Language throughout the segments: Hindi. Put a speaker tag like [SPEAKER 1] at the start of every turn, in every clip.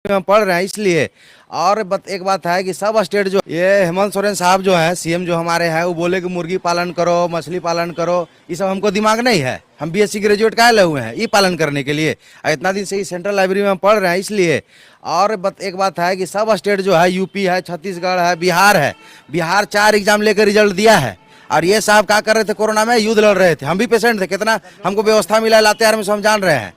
[SPEAKER 1] में पढ़ रहे हैं इसलिए। और एक बात है कि सब स्टेट जो ये हेमंत सोरेन साहब जो है सीएम जो हमारे हैं, वो बोले कि मुर्गी पालन करो, मछली पालन करो, ये सब हमको दिमाग नहीं है। हम बीएससी ग्रेजुएट काहे ले हुए हैं ये पालन करने के लिए। इतना दिन से ही सेंट्रल लाइब्रेरी में पढ़ रहे हैं इसलिए। और एक बात है कि सब स्टेट जो है, यूपी है, छत्तीसगढ़ है, बिहार है, बिहार 4 एग्जाम लेकर रिजल्ट दिया है। और ये साहब क्या कर रहे थे, कोरोना में युद्ध लड़ रहे थे। हम भी पेशेंट थे, कितना हमको व्यवस्था मिला लातेहार में, हम जान रहे हैं।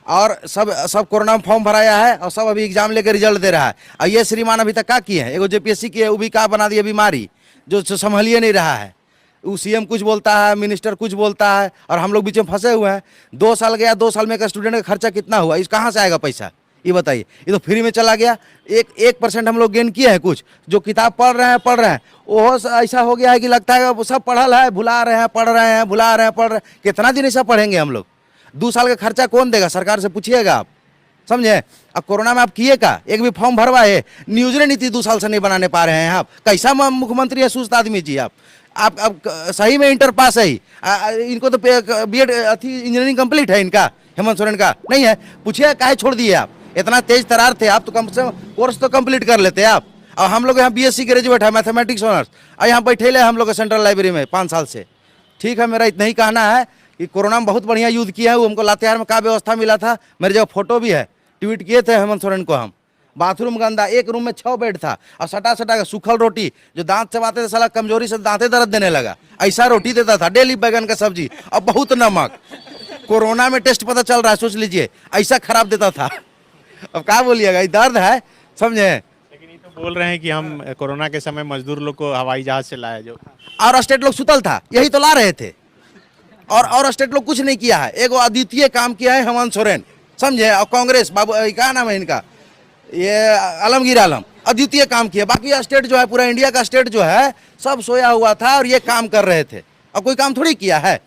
[SPEAKER 1] और सब कोरोना में फॉर्म भराया है और सब अभी एग्जाम लेकर रिजल्ट दे रहा है। और ये श्रीमान अभी तक क्या किए हैं, एगो जेपीएससी की है, वो भी क्या बना दिया बीमारी जो संभलिए नहीं रहा है। वो सीएम कुछ बोलता है, मिनिस्टर कुछ बोलता है, और हम लोग बीच में फंसे हुए हैं। 2 साल गया, 2 साल में एक स्टूडेंट का खर्चा कितना हुआ, इस कहाँ से आएगा पैसा, ये बताइए। ये तो फ्री में चला गया। 1% हम लोग गेन किए हैं। कुछ जो किताब पढ़ रहे हैं वो ऐसा हो गया है कि लगता है सब पढ़ल है, भुला रहे हैं, पढ़ रहे हैं, भुला रहे हैं, पढ़ रहे हैं। कितना दिन ऐसा पढ़ेंगे हम लोग। 2 साल का खर्चा कौन देगा, सरकार से पूछिएगा आप, समझे। अब कोरोना में आप किए का, एक भी फॉर्म भरवाए, नियोजन नीति 2 साल से नहीं बनाने पा रहे हैं आप। कैसा मुख्यमंत्री है, सुस्त आदमी जी आप सही में इंटर पास है। इनको तो बीएड इंजीनियरिंग कंप्लीट है इनका, हेमंत सोरेन का नहीं है। पूछिए काहे छोड़ दिए आप, इतना तेज तरार थे आप तो कम से कम कोर्स तो कंप्लीट कर लेते आप। और हम लोग यहाँ बीएससी ग्रेजुएट है, मैथमेटिक्स ऑनर्स, और यहाँ बैठे हम लोग सेंट्रल लाइब्रेरी में 5 साल से। ठीक है, मेरा इतना ही कहना है कि कोरोना में बहुत बढ़िया युद्ध किया है। वो हमको लातेहार में क्या व्यवस्था मिला था, मेरे जगह फोटो भी है, ट्वीट किए थे हेमंत सोरेन को हम। बाथरूम गंदा, एक रूम में 6 बेड था, और सटा का सूखल रोटी, जो दांत चबाते थे साला कमजोरी से दांते दर्द देने लगा, ऐसा रोटी देता था डेली, बैगन का सब्जी और बहुत नमक। कोरोना में टेस्ट पता चल रहा है, सोच लीजिए, ऐसा खराब देता था। अब क्या बोलिएगा, दर्द है, समझे।
[SPEAKER 2] लेकिन ये तो बोल रहे हैं कि हम कोरोना के समय मजदूर लोग को हवाई जहाज से लाए, जो
[SPEAKER 1] और स्टेट लोग सुतल था, यही तो ला रहे थे। और स्टेट लोग कुछ नहीं किया है। एक अद्वितीय काम किया है हेमंत सोरेन, समझे। और कांग्रेस बाबू क्या नाम है इनका, ये आलमगीर आलम, अद्वितीय काम किया। बाकी स्टेट जो है, पूरा इंडिया का स्टेट जो है, सब सोया हुआ था और ये काम कर रहे थे, और कोई काम थोड़ी किया है।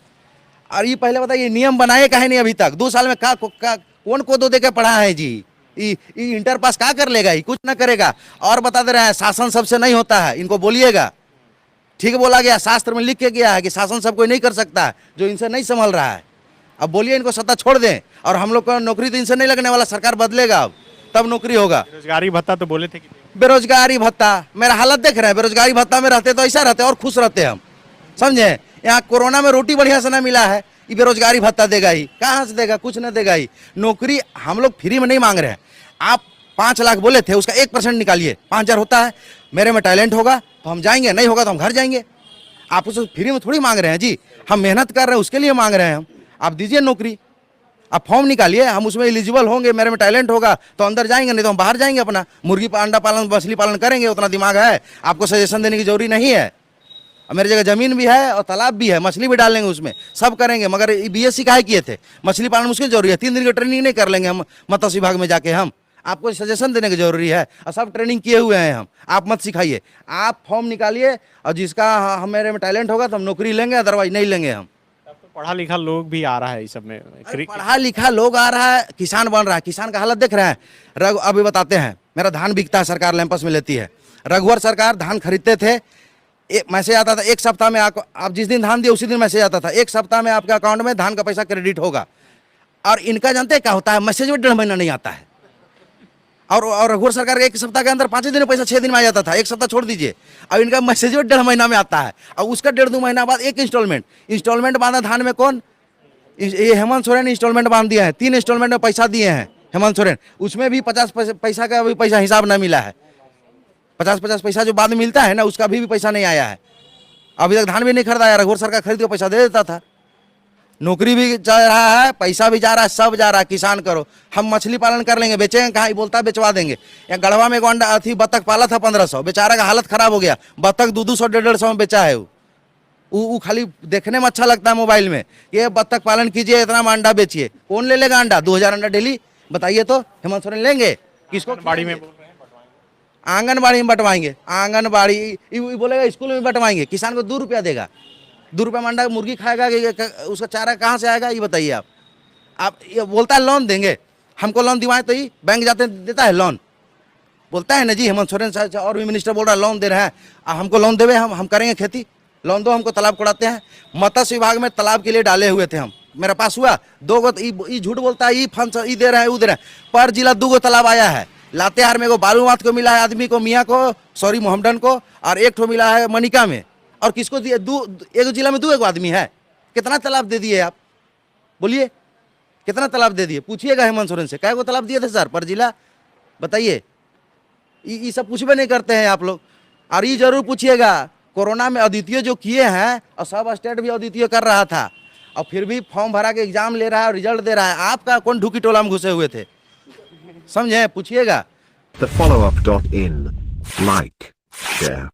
[SPEAKER 1] और ये पहले बताइए, नियम बनाए काहे नहीं अभी तक। 2 साल में कौन को दो दे के पढ़ा है जी। इंटर पास क्या कर लेगा, कुछ ना करेगा। और बता दे रहे हैं, शासन सबसे नहीं होता है, इनको बोलिएगा। ठीक बोला गया, शास्त्र में लिख के गया है कि शासन सब कोई नहीं कर सकता है जो इनसे नहीं संभल रहा है। अब बोलिए इनको सत्ता छोड़ दें, और हम लोग को नौकरी तो इनसे नहीं लगने वाला, सरकार बदलेगा अब तब नौकरी होगा।
[SPEAKER 2] बेरोजगारी भत्ता तो बोले थे कि
[SPEAKER 1] बेरोजगारी भत्ता, मेरा हालत देख रहे हैं। बेरोजगारी भत्ता में रहते तो ऐसा रहते और खुश रहते हम, समझे। यहाँ कोरोना में रोटी बढ़िया से ना मिला है, ये बेरोजगारी भत्ता देगा ही, कहाँ से देगा, कुछ ना देगा ही। नौकरी हम लोग फ्री में नहीं मांग रहे हैं। आप 5 लाख बोले थे, उसका 1% निकालिए, 5000 होता है। मेरे में टैलेंट होगा तो हम जाएंगे, नहीं होगा तो हम घर जाएंगे। आप उसे फ्री में थोड़ी मांग रहे हैं जी, हम मेहनत कर रहे हैं उसके लिए मांग रहे हैं हम। आप दीजिए नौकरी, आप फॉर्म निकालिए, हम उसमें एलिजिबल होंगे, मेरे में टैलेंट होगा तो अंदर जाएंगे, नहीं तो हम बाहर जाएंगे, अपना मुर्गी अंडा पालन, मछली पालन करेंगे। उतना दिमाग है, आपको सजेशन देने की जरूरी नहीं है। मेरी जगह जमीन भी है और तालाब भी है, मछली भी डाल लेंगे उसमें, सब करेंगे। मगर बीएससी काहे किए थे, मछली पालन मुश्किल जरूरी है, 3 दिन की ट्रेनिंग नहीं कर लेंगे हम मत्स्य विभाग में जाके। हम आपको सजेशन देने की जरूरी है, और सब ट्रेनिंग किए हुए हैं हम, आप मत सिखाइए। आप फॉर्म निकालिए, और जिसका मेरे में टैलेंट होगा तो हम नौकरी लेंगे, अदरवाइज नहीं लेंगे हम।
[SPEAKER 2] पढ़ा लिखा लोग भी आ रहा है इस सब में।
[SPEAKER 1] पढ़ा लिखा लोग आ रहा है, किसान बन रहा है। किसान का हालत देख रहे हैं। अभी बताते हैं, मेरा धान बिकता है, सरकार लैंपस में लेती है। रघुवर सरकार धान खरीदते थे, मैसेज आता था 1 सप्ताह में, आप जिस दिन धान दिए उसी दिन मैसेज आता था, 1 सप्ताह में आपके अकाउंट में धान का पैसा क्रेडिट होगा। और इनका जानते हैं क्या होता है, मैसेज में 1.5 महीना नहीं आता है। और रघुवर सरकार का 1 सप्ताह के अंदर 5 दिन में पैसा 6 दिन में आ जाता था, 1 सप्ताह छोड़ दीजिए। अब इनका मैसेज में 1.5 महीना में आता है, और उसका 1.5-2 महीना बाद एक इंस्टॉलमेंट बांधा धान में। कौन, ये हेमंत सोरेन इंस्टॉलमेंट बांध दिया है। 3 इंस्टॉलमेंट में पैसा दिए हैं हेमंत सोरेन, उसमें भी 50 पैसा का भी पैसा हिसाब ना मिला है। 50 पैसा जो बाद में मिलता है ना, उसका भी पैसा नहीं आया है। अभी तक धान भी नहीं खरीदा है। रघुवर सरकार खरीद के पैसा दे देता था। नौकरी भी जा रहा है, पैसा भी जा रहा है, सब जा रहा है। किसान करो, हम मछली पालन कर लेंगे, बेचेंगे कहाँ, बोलता है बेचवा देंगे। या गढ़वा में एक अंडा अथी बत्तख पाला था 1500, बेचारा का हालत खराब हो गया। बत्तख 200-150 में बेचा है। वो खाली देखने में अच्छा लगता है मोबाइल में, ये बत्तख पालन कीजिए, इतना में अंडा बेचिए। कौन ले लेगा अंडा, 2000 अंडा डेली, बताइए तो। हेमंत सोरेन लेंगे किसको,
[SPEAKER 2] बाड़ी में
[SPEAKER 1] आंगनबाड़ी में बंटवाएंगे। आंगनबाड़ी बोलेगा स्कूल में बंटवाएंगे। किसान को 2 रुपया देगा, 2 रुपया में अंडा मुर्गी खाएगा, उसका चारा कहाँ से आएगा, ये बताइए आप। ये बोलता है लोन देंगे, हमको लोन दिवाएं तो ही बैंक जाते देता है लोन, बोलता है ना जी। हेमंत सोरेन साहब और भी मिनिस्टर बोल रहा है लोन दे रहे हैं, हमको लोन देवे, हम करेंगे खेती, लोन दो हमको, तालाब कोड़ाते हैं। मत्स्य विभाग में तालाब के लिए डाले हुए थे हम, मेरा पास हुआ 2 गो। झूठ बोलता है, ये फंड दे रहे हैं, वो दे रहे हैं। पर जिला 2 गो तालाब आया है, लातेहार में एगो बालूमाथ को मिला है आदमी को, मियाँ को, सॉरी मोहम्मदन को, और एक ठो मिला है मनिका में। और किसको दिए? एक जिला में 2 आदमी है। कितना तालाब दे दिए आप? बोलिए कितना तालाब दे दिए? पूछिएगा हेमंत सोरेन से, कै गो तालाब दिए थे सर पर जिला, बताइए। ये सब पूछबे नहीं करते हैं आप लोग। और ये जरूर पूछिएगा, कोरोना में अद्वितीय जो किए हैं, और सब स्टेट भी अद्वितीय कर रहा था, और फिर भी फॉर्म भरा के एग्जाम ले रहा है और रिजल्ट दे रहा है। आपका कौन ढुकी टोला में घुसे हुए थे? समझे? पूछिएगा।
[SPEAKER 3] The follow-up.in. Like, share,